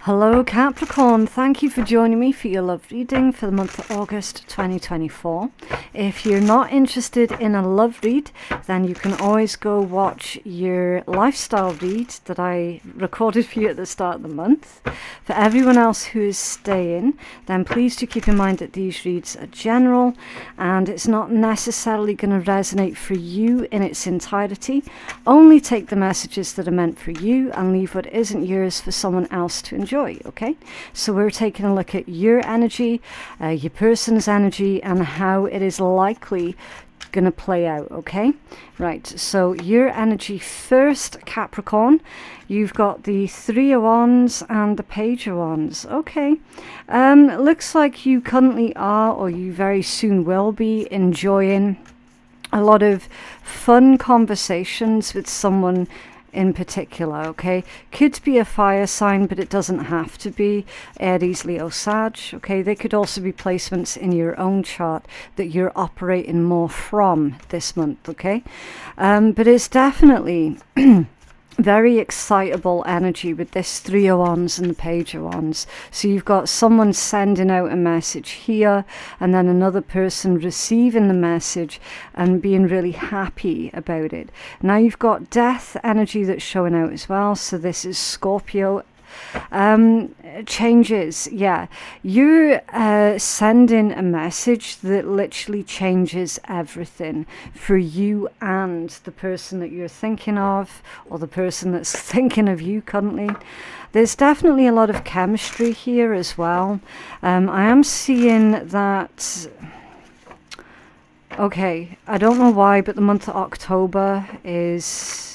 Hello Capricorn, thank you for joining me for your love reading for the month of August 2024. If you're not interested in a love read, then you can always go watch your lifestyle read that I recorded for you at the start of the month. For everyone else who is staying, then please do keep in mind that these reads are general and it's not necessarily going to resonate for you in its entirety. Only take the messages that are meant for you and leave what isn't yours for someone else to enjoy. Okay, so we're taking a look at your energy, your person's energy, and how it is likely going to play out. Okay, right, so your energy first, Capricorn. You've got the Three of Wands and the Page of Wands. Okay, looks like you currently are, or you very soon will be, enjoying a lot of fun conversations with someone in particular. Okay, could be a fire sign, but it doesn't have to be. Aries, Leo, Sag. Okay, they could also be placements in your own chart that you're operating more from this month. Okay, but it's definitely very excitable energy with this Three of Wands and the Page of Wands. So you've got someone sending out a message here and then another person receiving the message and being really happy about it. Now you've got death energy that's showing out as well. So this is Scorpio. Changes, yeah, you're sending a message that literally changes everything for you and the person that you're thinking of, or the person that's thinking of you currently. There's definitely a lot of chemistry here as well. I am seeing that. Okay, I don't know why, but the month of October is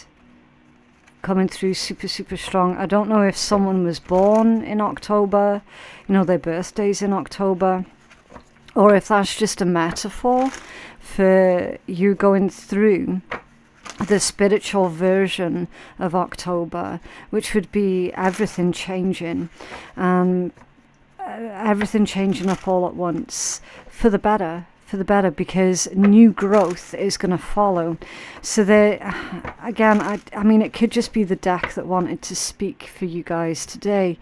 coming through super strong. I don't know if someone was born in October, you know, their birthday's in October, or if that's just a metaphor for you going through the spiritual version of October, which would be everything changing, everything changing up all at once for the better. Because new growth is going to follow. So again, I mean, it could just be the deck that wanted to speak for you guys today,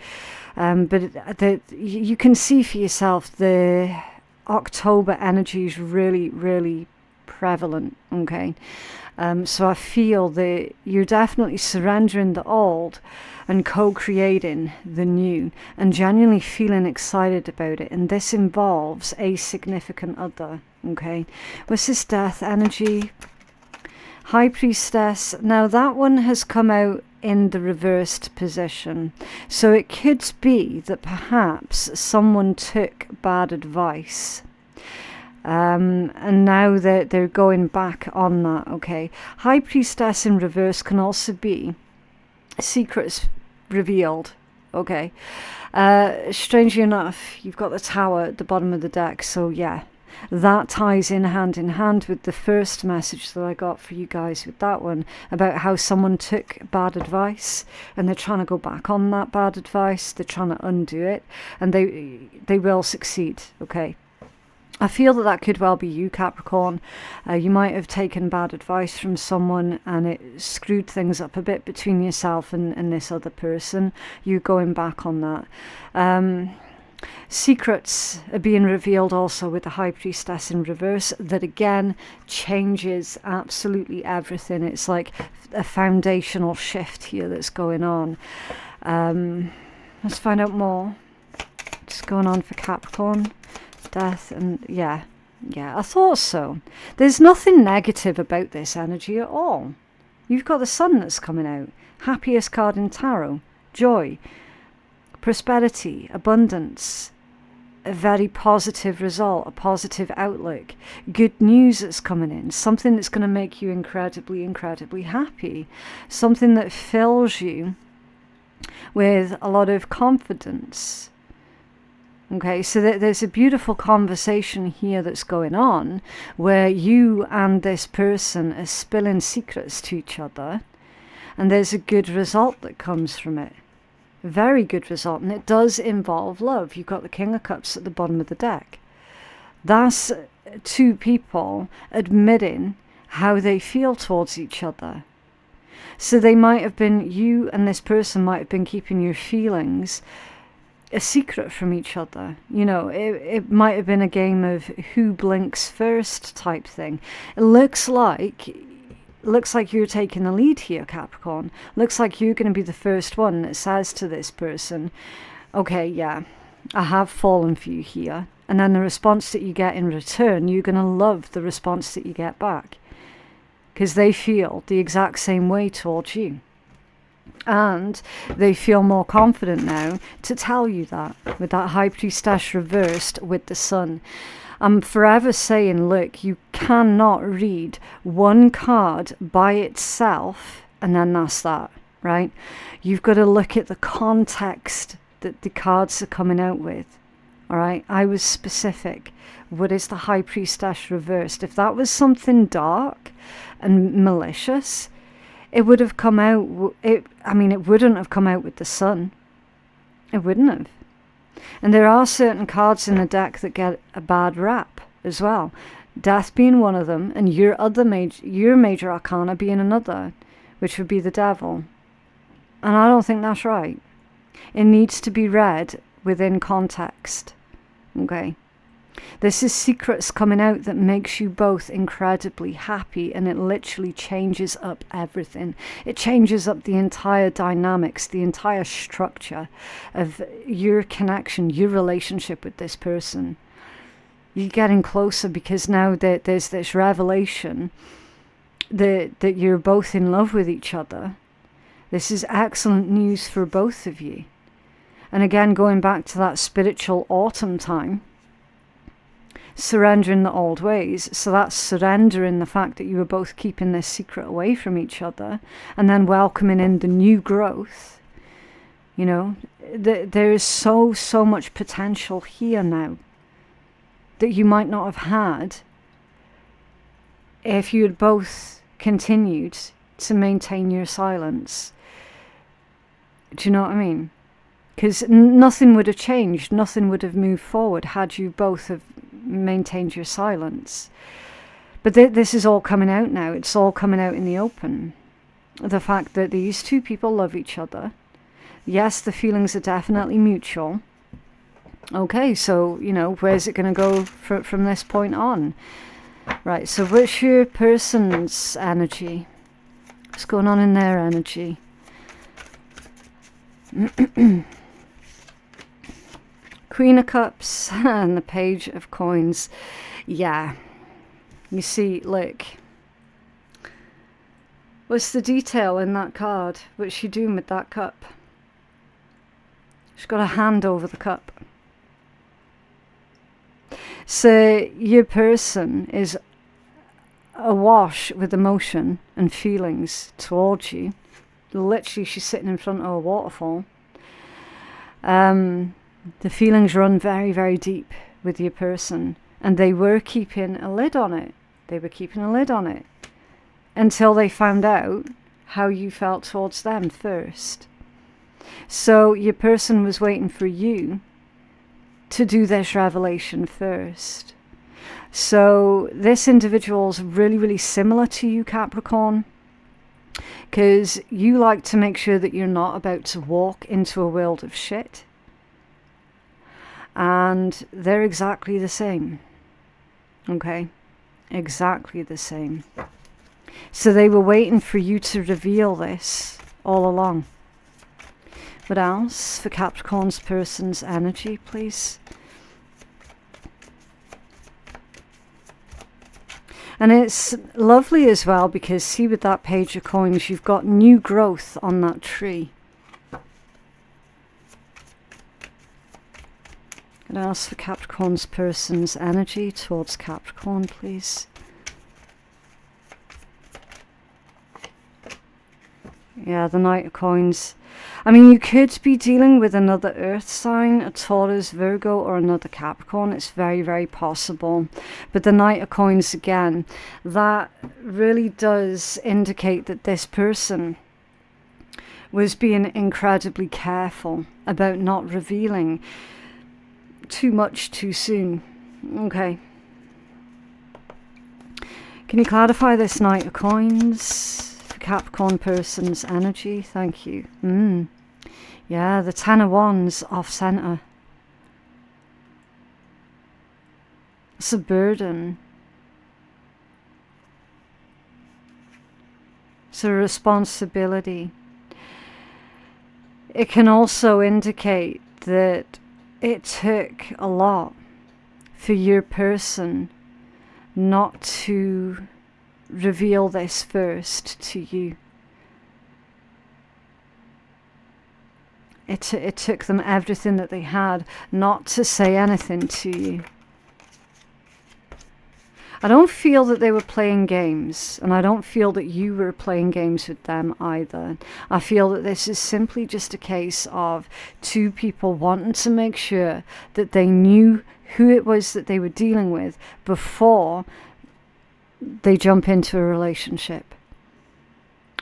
but you can see for yourself the October energy is really prevalent. Okay, so I feel that you're definitely surrendering the old and co-creating the new and genuinely feeling excited about it. And this involves a significant other. Okay, what's this death energy? High Priestess. Now that one has come out in the reversed position. So it could be that perhaps someone took bad advice. And now they're going back on that. Okay, High Priestess in reverse can also be secrets revealed. Okay, strangely enough, you've got the Tower at the bottom of the deck, so yeah, that ties in hand with the first message that I got for you guys with that one, about how someone took bad advice and they're trying to go back on that bad advice. They're trying to undo it, and they will succeed. Okay, I feel that could well be you, Capricorn. You might have taken bad advice from someone and it screwed things up a bit between yourself and this other person. You going back on that. Secrets are being revealed also with the High Priestess in reverse. That again changes absolutely everything. It's like a foundational shift here that's going on. Let's find out more. What's going on for Capricorn? Death, and yeah, I thought so. There's nothing negative about this energy at all. You've got the Sun that's coming out. Happiest card in tarot. Joy, prosperity, abundance, a very positive result, a positive outlook, good news that's coming in, something that's going to make you incredibly happy, something that fills you with a lot of confidence. Okay, so there's a beautiful conversation here that's going on where you and this person are spilling secrets to each other, and there's a good result that comes from it. A very good result, and it does involve love. You've got the King of Cups at the bottom of the deck. That's two people admitting how they feel towards each other. So they might have been, you and this person might have been keeping your feelings a secret from each other. You know, it might have been a game of who blinks first type thing. It looks like you're taking the lead here, Capricorn. Looks like you're going to be the first one that says to this person, okay, yeah, I have fallen for you here. And then the response that you get in return, you're going to love the response that you get back, because they feel the exact same way towards you. And they feel more confident now to tell you that, with that High Priestess reversed with the Sun. I'm forever saying, look, you cannot read one card by itself and then that's that, right? You've got to look at the context that the cards are coming out with, all right? I was specific. What is the High Priestess reversed? If that was something dark and malicious, it would have come out, it wouldn't have come out with the Sun. It wouldn't have. And there are certain cards in the deck that get a bad rap as well. Death being one of them, and your major arcana being another, which would be the Devil. And I don't think that's right. It needs to be read within context. Okay? This is secrets coming out that makes you both incredibly happy, and it literally changes up everything. It changes up the entire dynamics, the entire structure of your connection, your relationship with this person. You're getting closer because now that there's this revelation that you're both in love with each other. This is excellent news for both of you. And again, going back to that spiritual autumn time, surrendering the old ways. So that's surrendering the fact that you were both keeping this secret away from each other, and then welcoming in the new growth. You know, there is so much potential here now that you might not have had if you had both continued to maintain your silence. Do you know what I mean? Because nothing would have changed, nothing would have moved forward had you both have maintained your silence. But this is all coming out now. It's all coming out in the open. The fact that these two people love each other. Yes, the feelings are definitely mutual. Okay, so, you know, where's it going to go from this point on? Right, so what's your person's energy? What's going on in their energy? Queen of Cups and the Page of Coins. Yeah. You see, look. What's the detail in that card? What's she doing with that cup? She's got a hand over the cup. So your person is awash with emotion and feelings towards you. Literally, she's sitting in front of a waterfall. The feelings run very, very deep with your person, and they were keeping a lid on it. They were keeping a lid on it until they found out how you felt towards them first. So your person was waiting for you to do this revelation first. So this individual is really, really similar to you, Capricorn, because you like to make sure that you're not about to walk into a world of shit. And they're exactly the same. Okay? Exactly the same. So they were waiting for you to reveal this all along. What else for Capricorn's person's energy, please? And it's lovely as well because see, with that Page of Coins, you've got new growth on that tree. What else for Capricorn's person's energy towards Capricorn, please? Yeah, the Knight of Coins. I mean, you could be dealing with another earth sign, a Taurus, Virgo, or another Capricorn. It's very, very possible. But the Knight of Coins, again, that really does indicate that this person was being incredibly careful about not revealing too much too soon. Okay. Can you clarify this Knight of Coins for Capricorn person's energy? Thank you. Yeah, the Ten of Wands off center. It's a burden. It's a responsibility. It can also indicate that it took a lot for your person not to reveal this first to you. It took them everything that they had not to say anything to you. I don't feel that they were playing games, and I don't feel that you were playing games with them either. I feel that this is simply just a case of two people wanting to make sure that they knew who it was that they were dealing with before they jump into a relationship.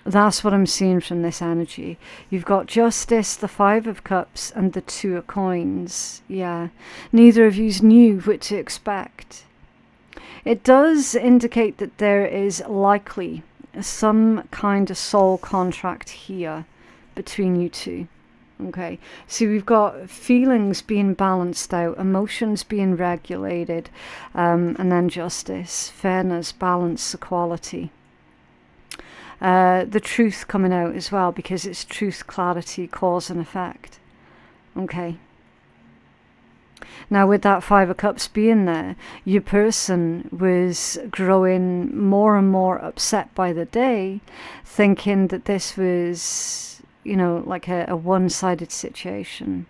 That's what I'm seeing from this energy. You've got Justice, the Five of Cups, and the Two of Coins. Yeah, neither of you knew what to expect. It does indicate that there is likely some kind of soul contract here between you two. Okay, so we've got feelings being balanced out, emotions being regulated, and then justice, fairness, balance, equality. The truth coming out as well, because it's truth, clarity, cause and effect. Okay. Now with that Five of Cups being there, your person was growing more and more upset by the day, thinking that this was, you know, like a one-sided situation.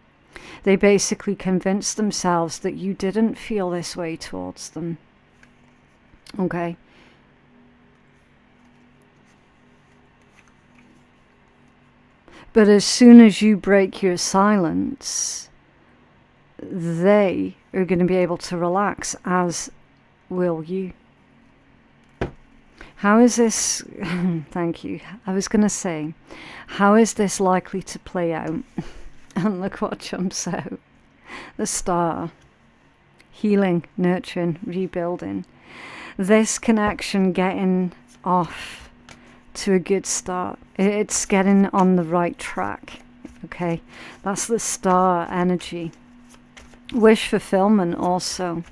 They basically convinced themselves that you didn't feel this way towards them. Okay. But as soon as you break your silence, they are going to be able to relax, as will you. How is this, thank you, I was going to say, how is this likely to play out? And look what jumps out. The Star. Healing, nurturing, rebuilding. This connection getting off to a good start. It's getting on the right track. Okay, that's the Star energy. Wish fulfillment also.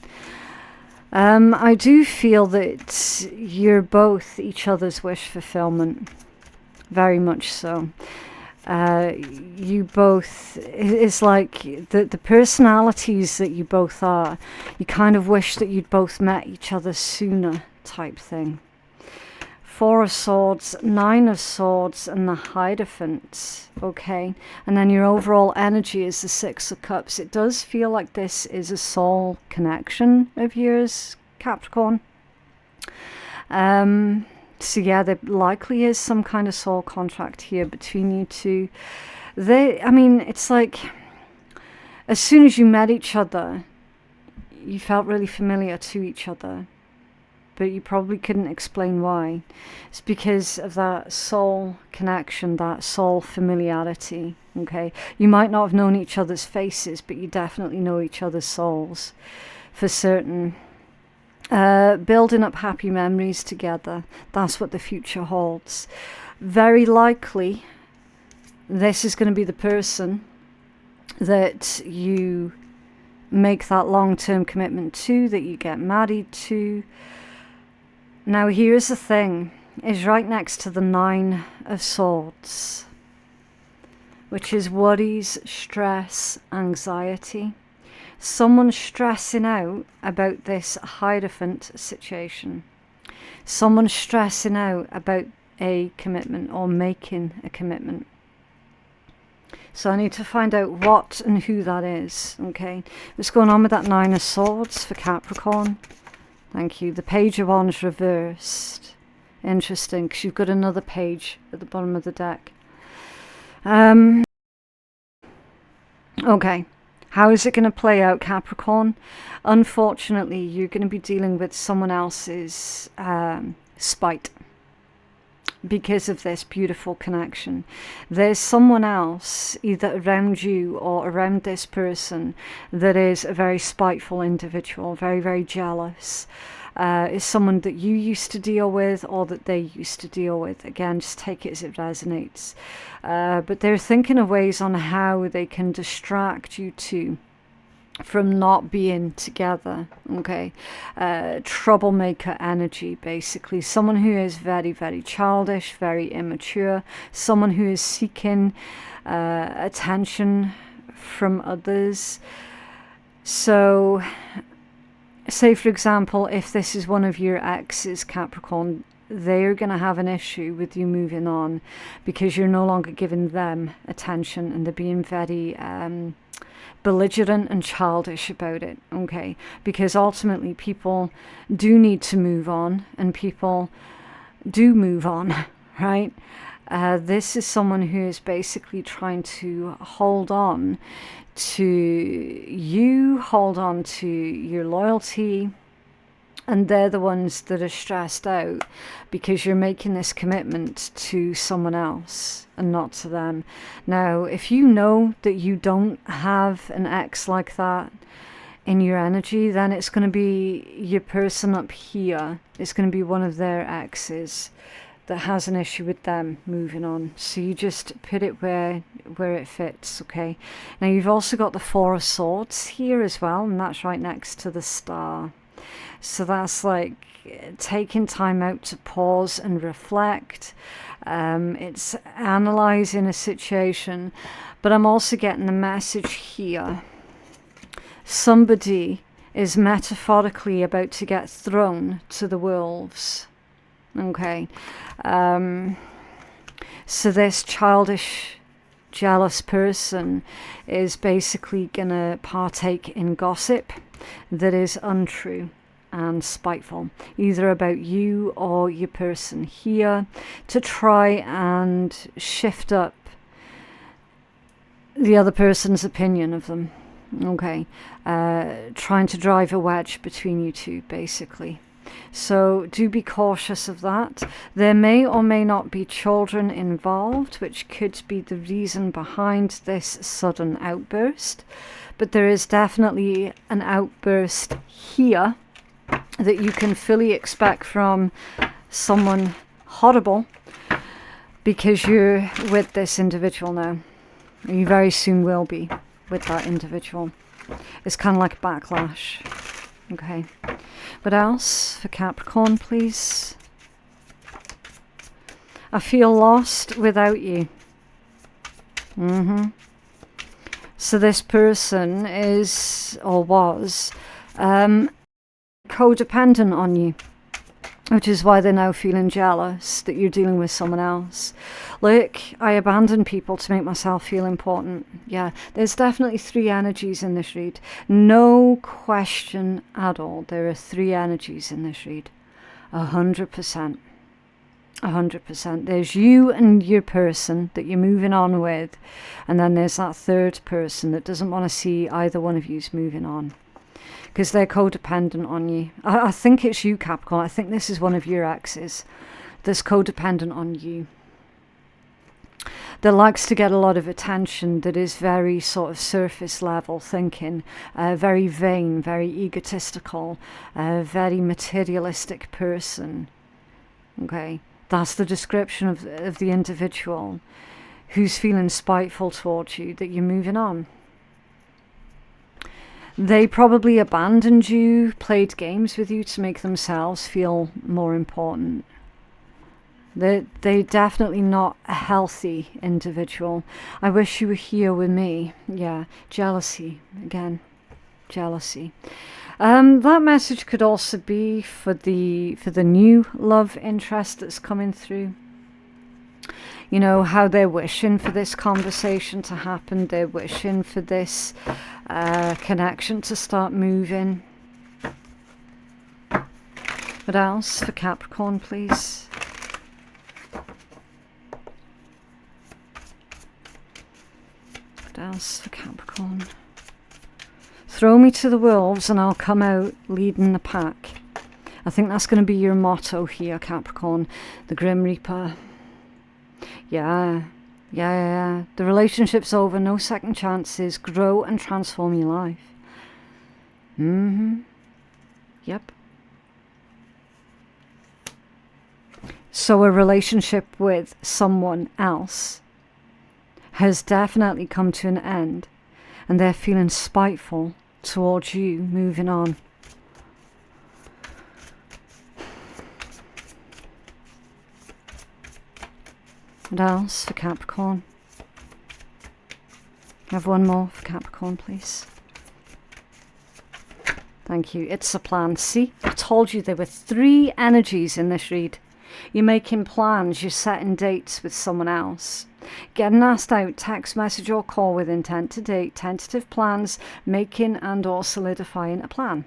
I do feel that you're both each other's wish fulfillment. Very much so. You both, it's like the personalities that you both are, you kind of wish that you'd both met each other sooner type thing. Four of Swords, Nine of Swords, and the Hierophant. Okay, and then your overall energy is the Six of Cups. It does feel like this is a soul connection of yours, Capricorn. So yeah, there likely is some kind of soul contract here between you two. I mean, it's like as soon as you met each other, you felt really familiar to each other. But you probably couldn't explain why. It's because of that soul connection, that soul familiarity, okay? You might not have known each other's faces, but you definitely know each other's souls, for certain. Building up happy memories together, that's what the future holds. Very likely, this is going to be the person that you make that long-term commitment to, that you get married to. Now here's the thing, is right next to the Nine of Swords, which is worries, stress, anxiety. Someone's stressing out about this Hierophant situation. Someone's stressing out about a commitment or making a commitment. So I need to find out what and who that is, okay? What's going on with that Nine of Swords for Capricorn? Thank you. The Page of Wands reversed. Interesting, because you've got another page at the bottom of the deck. Okay. How is it going to play out, Capricorn? Unfortunately, you're going to be dealing with someone else's spite because of this beautiful connection. There's someone else, either around you or around this person, that is a very spiteful individual, very, very jealous. is someone that you used to deal with or that they used to deal with. Again, just take it as it resonates. But they're thinking of ways on how they can distract you two from not being together. Okay, troublemaker energy, basically. Someone who is very, very childish, very immature, someone who is seeking attention from others. So say, for example, if this is one of your exes, Capricorn, they're going to have an issue with you moving on because you're no longer giving them attention, and they're being very belligerent and childish about it. Okay, because ultimately people do need to move on, and people do move on, right? This is someone who is basically trying to hold on to you, hold on to your loyalty, and they're the ones that are stressed out because you're making this commitment to someone else and not to them. Now, if you know that you don't have an ex like that in your energy, then it's going to be your person up here. It's going to be one of their exes that has an issue with them moving on. So you just put it where it fits, okay? Now, you've also got the Four of Swords here as well, and that's right next to the Star. So that's like taking time out to pause and reflect. It's analysing a situation. But I'm also getting the message here. Somebody is metaphorically about to get thrown to the wolves. Okay. So this childish, jealous person is basically going to partake in gossip that is untrue and spiteful, either about you or your person here, to try and shift up the other person's opinion of them. Okay. Trying to drive a wedge between you two, basically. So do be cautious of that. There may or may not be children involved, which could be the reason behind this sudden outburst. But there is definitely an outburst here that you can fully expect from someone horrible, because you're with this individual now. You very soon will be with that individual. It's kind of like a backlash. Okay. What else for Capricorn, please? I feel lost without you. So this person is, or was, codependent on you, which is why they're now feeling jealous that you're dealing with someone else. Look, I abandon people to make myself feel important. Yeah, there's definitely three energies in this read. No question at all. There are three energies in this read. 100%. 100%. There's you and your person that you're moving on with. And then there's that third person that doesn't want to see either one of you's moving on, because they're codependent on you. I think it's you, Capricorn. I think this is one of your exes that's codependent on you, that likes to get a lot of attention, that is very sort of surface level thinking, very vain, very egotistical, very materialistic person. Okay, that's the description of the individual who's feeling spiteful towards you, that you're moving on. They probably abandoned you, played games with you to make themselves feel more important. They're definitely not a healthy individual. I wish you were here with me. Yeah, jealousy. Again, jealousy. That message could also be for the new love interest that's coming through. You know, how they're wishing for this conversation to happen. They're wishing for this connection to start moving. What else for Capricorn, please? What else for Capricorn? Throw me to the wolves and I'll come out leading the pack. I think that's going to be your motto here, Capricorn. The Grim Reaper. Yeah. The relationship's over. No second chances. Grow and transform your life. Yep. So a relationship with someone else has definitely come to an end, and they're feeling spiteful towards you moving on. What else for Capricorn? Have one more for Capricorn, please. Thank you. It's a plan. See, I told you there were 3 energies in this read. You're making plans, you're setting dates with someone else. Getting asked out, text message or call with intent to date, tentative plans, making and or solidifying a plan.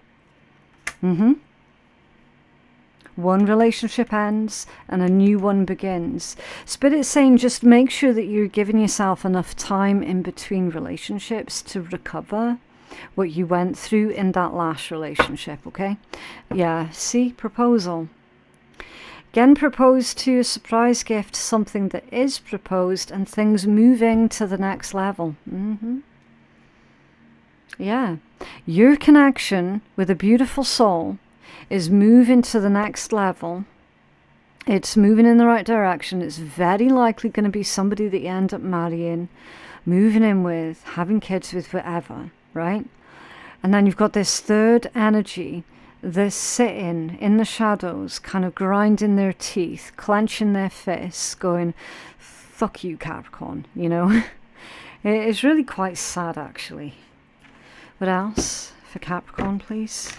One relationship ends and a new one begins. Spirit's saying just make sure that you're giving yourself enough time in between relationships to recover what you went through in that last relationship, okay? Yeah, see, proposal. Again, proposed to a surprise gift, something that is proposed, and things moving to the next level. Yeah, your connection with a beautiful soul is moving to the next level. It's moving in the right direction. It's very likely going to be somebody that you end up marrying, moving in with, having kids with, whatever, right? And then you've got this third energy, this sitting in the shadows, kind of grinding their teeth, clenching their fists, going, fuck you, Capricorn, you know? It's really quite sad, actually. What else for Capricorn, please?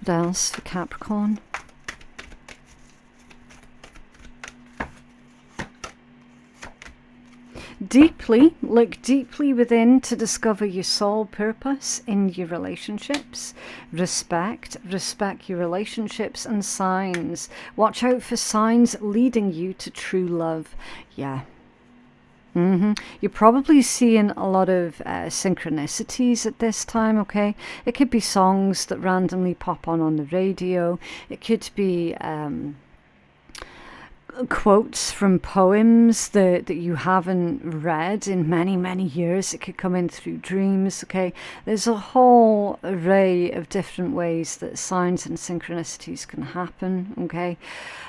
What else for Capricorn? Look deeply within to discover your soul purpose in your relationships. Respect your relationships and signs. Watch out for signs leading you to true love. Yeah. You're probably seeing a lot of synchronicities at this time, okay? It could be songs that randomly pop on the radio. It could be quotes from poems that you haven't read in many, many years. It could come in through dreams, okay? There's a whole array of different ways that signs and synchronicities can happen, okay?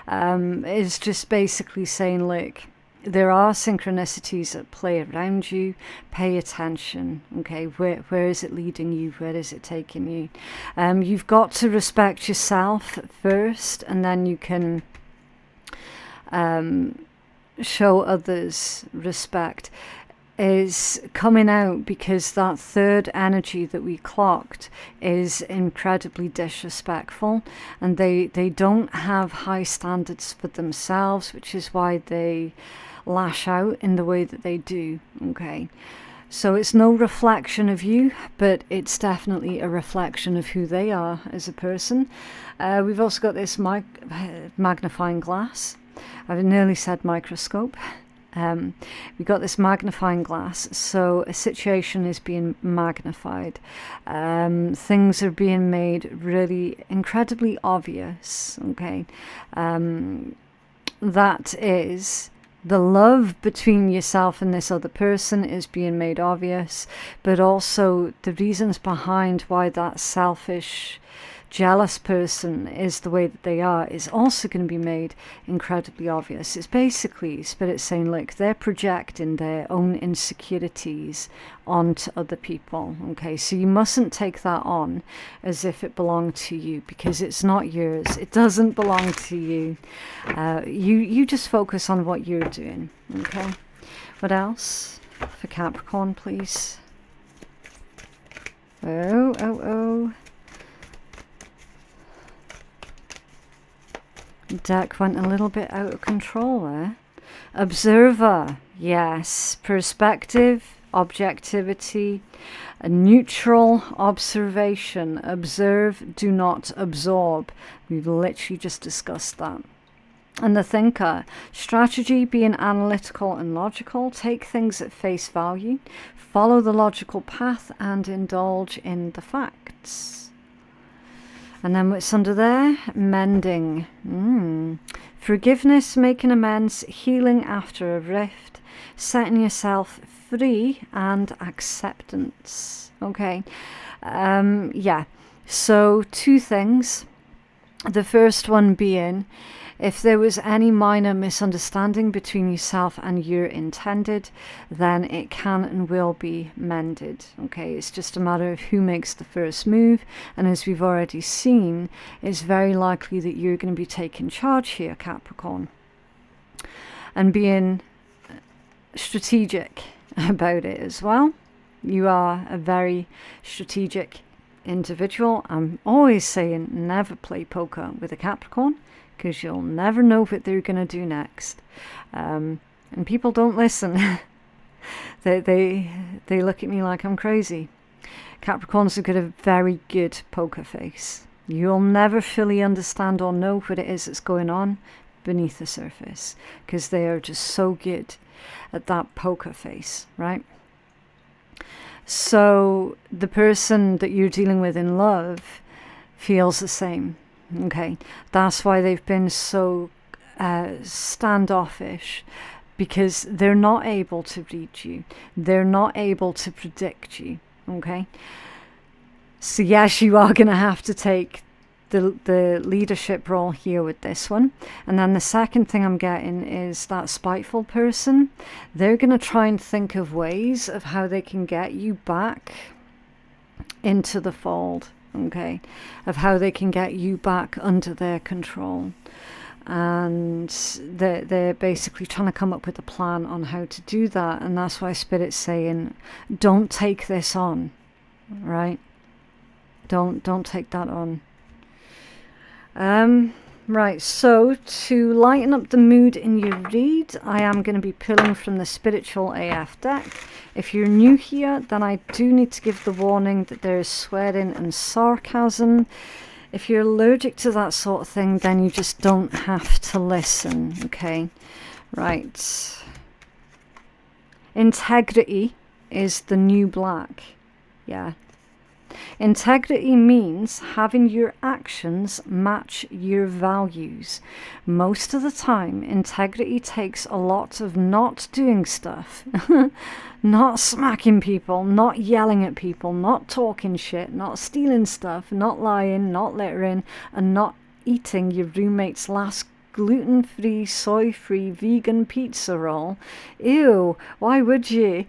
It's just basically saying, look, there are synchronicities at play around you. Pay attention, okay? Where is it leading you? Where is it taking you? You've got to respect yourself first, and then you can show others respect. Is coming out because that third energy that we clocked is incredibly disrespectful, and they don't have high standards for themselves, which is why they lash out in the way that they do, okay? So it's no reflection of you, but it's definitely a reflection of who they are as a person. We've also got this magnifying glass. I've nearly said microscope. We got this magnifying glass, so a situation is being magnified. Things are being made really incredibly obvious, okay? That is, the love between yourself and this other person is being made obvious, but also the reasons behind why that selfish, jealous person is the way that they are is also going to be made incredibly obvious. It's basically Spirit saying, look, they're projecting their own insecurities onto other people, okay? So you mustn't take that on as if it belonged to you, because it's not yours. It doesn't belong to you. You just focus on what you're doing, okay? What else for Capricorn, please? Oh. Deck went a little bit out of control there. Observer, yes. Perspective, objectivity, a neutral observation. Observe, do not absorb. We've literally just discussed that. And the thinker, strategy, being analytical and logical. Take things at face value. Follow the logical path and indulge in the facts. And then what's under there? Mending. Forgiveness, making amends, healing after a rift, setting yourself free, and acceptance. Okay. Yeah, so two things. The first one being, if there was any minor misunderstanding between yourself and your intended, then it can and will be mended. Okay, it's just a matter of who makes the first move, and as we've already seen, it's very likely that you're going to be taking charge here, Capricorn, and being strategic about it as well. You are a very strategic individual. I'm always saying never play poker with a Capricorn, because you'll never know what they're going to do next. And people don't listen. they look at me like I'm crazy. Capricorns have got a very good poker face. You'll never fully understand or know what it is that's going on beneath the surface, because they are just so good at that poker face, right? So the person that you're dealing with in love feels the same. Okay, that's why they've been so standoffish, because they're not able to read you. They're not able to predict you. Okay, so yes, you are going to have to take the leadership role here with this one. And then the second thing I'm getting is that spiteful person. They're going to try and think of ways of how they can get you back into the fold. Okay, of how they can get you back under their control, and they're basically trying to come up with a plan on how to do that. And that's why Spirit's saying, don't take this on, right? Don't take that on. Right, so to lighten up the mood in your read, I am going to be pulling from the Spiritual AF deck. If you're new here, then I do need to give the warning that there is swearing and sarcasm. If you're allergic to that sort of thing, then you just don't have to listen, okay? Right. Integrity is the new black. Yeah. Integrity means having your actions match your values. Most of the time, integrity takes a lot of not doing stuff. Not smacking people, not yelling at people, not talking shit, not stealing stuff, not lying, not littering, and not eating your roommate's last gluten-free, soy-free, vegan pizza roll. Ew, why would you?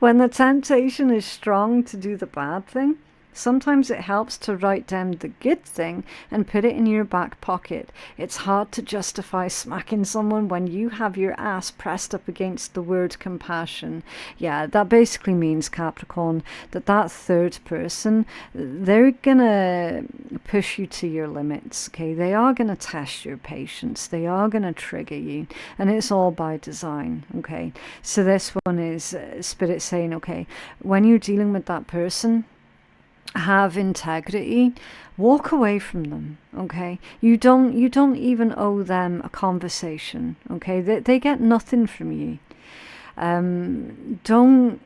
When the temptation is strong to do the bad thing, sometimes it helps to write down the good thing and put it in your back pocket. It's hard to justify smacking someone when you have your ass pressed up against the word compassion. Yeah, that basically means, Capricorn, that third person, they're gonna push you to your limits, okay? They are gonna test your patience. They are gonna trigger you, and it's all by design, okay? So this one is Spirit saying, okay, when you're dealing with that person, have integrity, walk away from them, okay? You don't even owe them a conversation, okay? They get nothing from you. Don't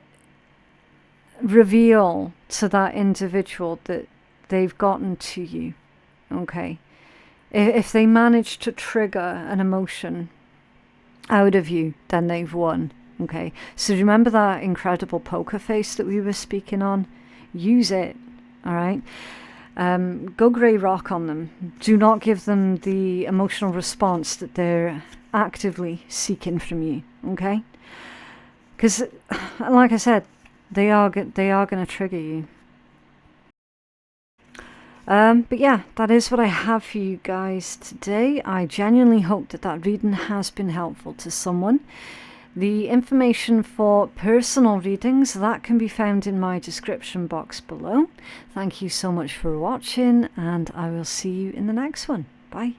reveal to that individual that they've gotten to you, okay? If they manage to trigger an emotion out of you, then they've won, okay? So remember that incredible poker face that we were speaking on? Use it. All right, go grey rock on them. Do not give them the emotional response that they're actively seeking from you, okay? Because, like I said, they are going to trigger you. But yeah, that is what I have for you guys today. I genuinely hope that reading has been helpful to someone. The information for personal readings, that can be found in my description box below. Thank you so much for watching, and I will see you in the next one. Bye.